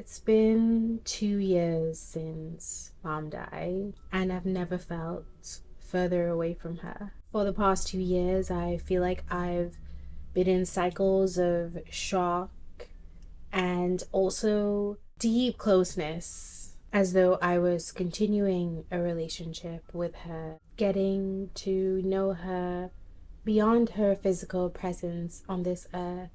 It's been 2 years since mom died, and I've never felt further away from her. For the past 2 years, I feel like I've been in cycles of shock and also deep closeness, as though I was continuing a relationship with her, getting to know her beyond her physical presence on this earth,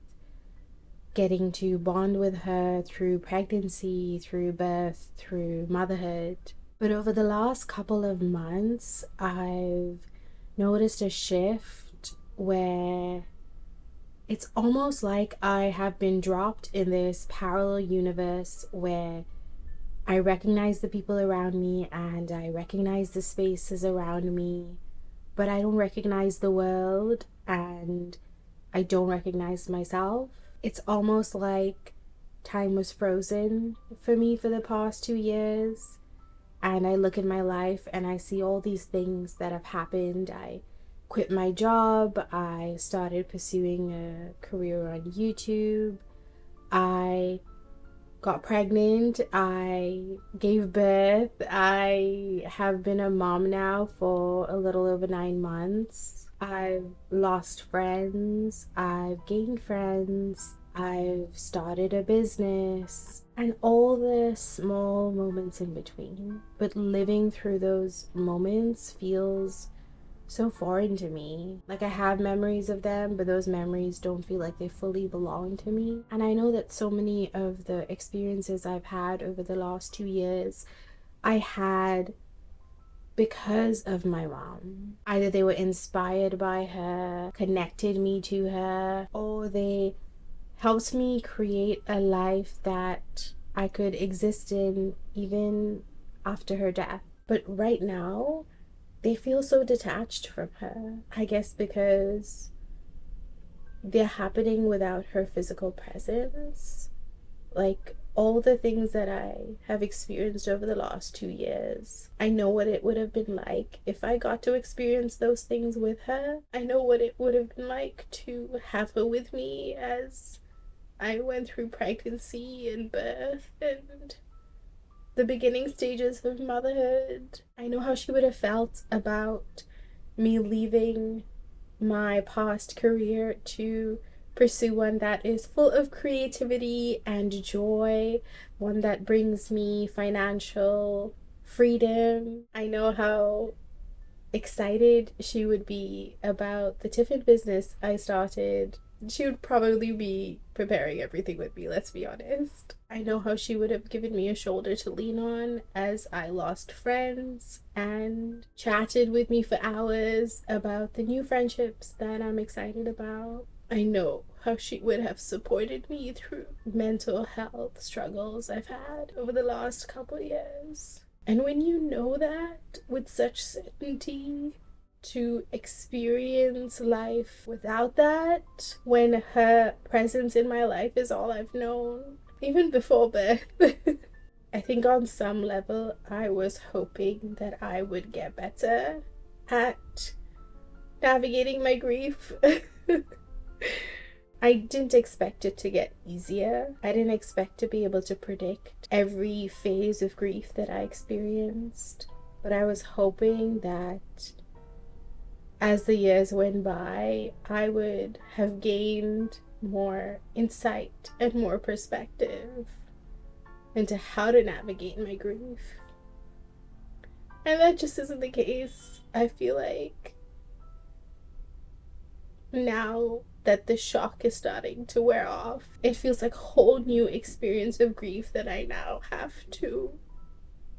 getting to bond with her through pregnancy, through birth, through motherhood. But over the last couple of months, I've noticed a shift where it's almost like I have been dropped in this parallel universe where I recognize the people around me and I recognize the spaces around me, but I don't recognize the world and I don't recognize myself. It's almost like time was frozen for me for the past 2 years. And I look at my life and I see all these things that have happened. I quit my job. I started pursuing a career on YouTube. I got pregnant. I gave birth. I have been a mom now for a little over 9 months. I've lost friends. I've gained friends. I've started a business and all the small moments in between. But living through those moments feels so foreign to me. Like I have memories of them, but those memories don't feel like they fully belong to me. And I know that so many of the experiences I've had over the last 2 years, I had because of my mom. Either they were inspired by her, connected me to her, or they helped me create a life that I could exist in even after her death. But right now, they feel so detached from her. I guess because they're happening without her physical presence. Like all the things that I have experienced over the last 2 years, I know what it would have been like if I got to experience those things with her. I know what it would have been like to have her with me as I went through pregnancy and birth and the beginning stages of motherhood. I know how she would have felt about me leaving my past career to pursue one that is full of creativity and joy, one that brings me financial freedom. I know how excited she would be about the tiffin business I started. She would probably be preparing everything with me, let's be honest. I know how she would have given me a shoulder to lean on as I lost friends and chatted with me for hours about the new friendships that I'm excited about. I know how she would have supported me through mental health struggles I've had over the last couple years. And when you know that with such certainty, to experience life without that, when her presence in my life is all I've known, even before birth, I think on some level I was hoping that I would get better at navigating my grief. I didn't expect it to get easier. I didn't expect to be able to predict every phase of grief that I experienced. But I was hoping that as the years went by, I would have gained more insight and more perspective into how to navigate my grief. And that just isn't the case. I feel like now that the shock is starting to wear off, it feels like a whole new experience of grief that I now have to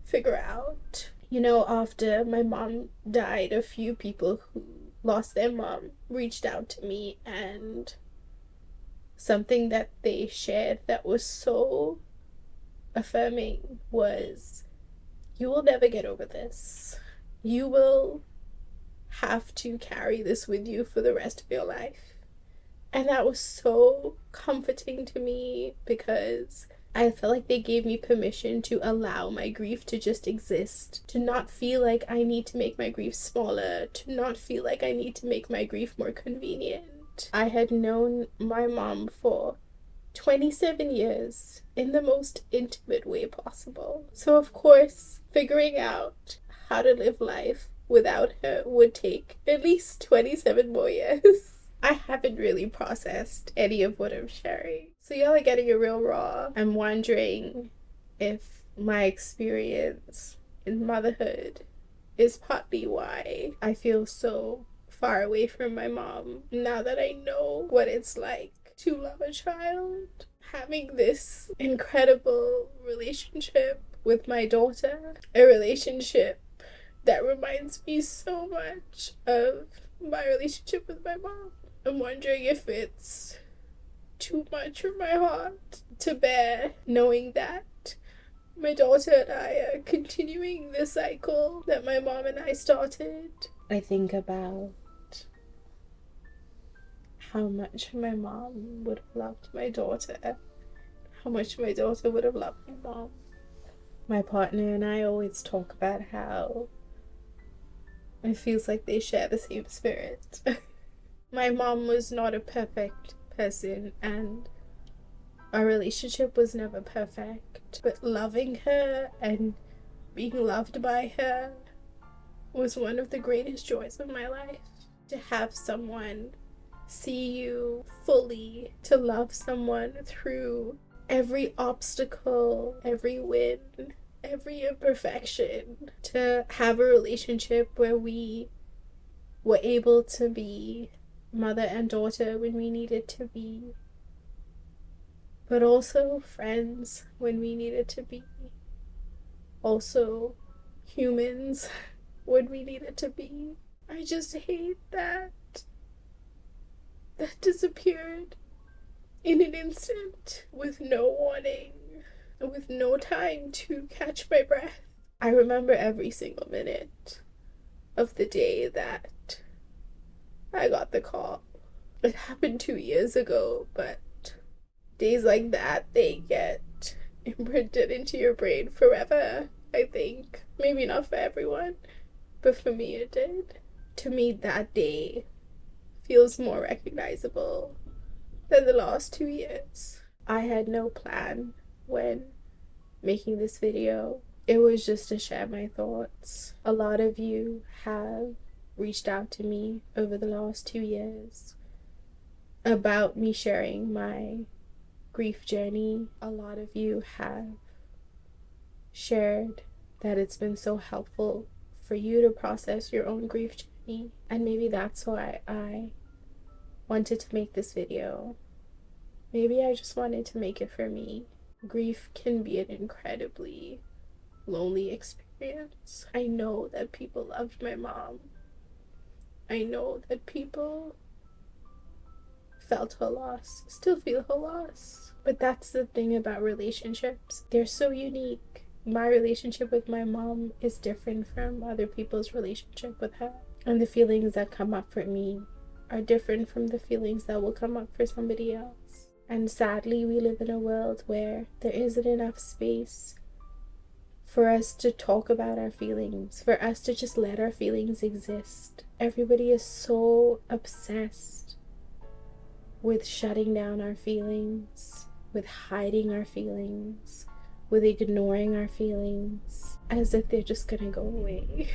figure out. You know, after my mom died, a few people who lost their mom reached out to me, and something that they shared that was so affirming was, you will never get over this. You will have to carry this with you for the rest of your life. And that was so comforting to me because I felt like they gave me permission to allow my grief to just exist, to not feel like I need to make my grief smaller, to not feel like I need to make my grief more convenient. I had known my mom for 27 years in the most intimate way possible. So, of course, figuring out how to live life without her would take at least 27 more years. I haven't really processed any of what I'm sharing. So, y'all are getting it real raw. I'm wondering if my experience in motherhood is partly why I feel so far away from my mom now that I know what it's like to love a child. Having this incredible relationship with my daughter, a relationship that reminds me so much of my relationship with my mom. I'm wondering if it's too much for my heart to bear, knowing that my daughter and I are continuing the cycle that my mom and I started. I think about how much my mom would have loved my daughter, how much my daughter would have loved my mom. My partner and I always talk about how it feels like they share the same spirit. My mom was not a perfect person, and our relationship was never perfect, but loving her and being loved by her was one of the greatest joys of my life. To have someone see you fully, to love someone through every obstacle, every win, every imperfection, to have a relationship where we were able to be mother and daughter when we needed to be, but also friends when we needed to be, also humans when we needed to be. I just hate that disappeared in an instant, with no warning, with no time to catch my breath. I remember every single minute of the day that I got the call. It happened 2 years ago, but days like that, they get imprinted into your brain forever, I think. Maybe not for everyone, but for me it did. To me, that day feels more recognizable than the last 2 years. I had no plan when making this video. It was just to share my thoughts. A lot of you have reached out to me over the last 2 years about me sharing my grief journey. A lot of you have shared that it's been so helpful for you to process your own grief journey, and maybe that's why I wanted to make this video. Maybe I just wanted to make it for me. Grief can be an incredibly lonely experience. I know that people loved my mom. I know that people felt her loss, still feel her loss. But that's the thing about relationships. They're so unique. My relationship with my mom is different from other people's relationship with her. And the feelings that come up for me are different from the feelings that will come up for somebody else. And sadly, we live in a world where there isn't enough space for us to talk about our feelings, for us to just let our feelings exist. Everybody is so obsessed with shutting down our feelings, with hiding our feelings, with ignoring our feelings, as if they're just gonna go away.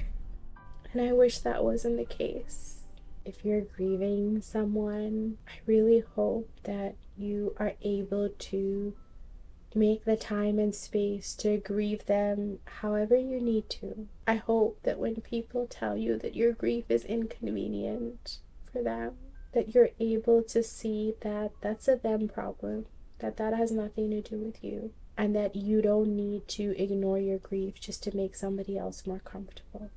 And I wish that wasn't the case. If you're grieving someone, I really hope that you are able to make the time and space to grieve them however you need to. I hope that when people tell you that your grief is inconvenient for them, that you're able to see that that's a them problem, that has nothing to do with you, and that you don't need to ignore your grief just to make somebody else more comfortable.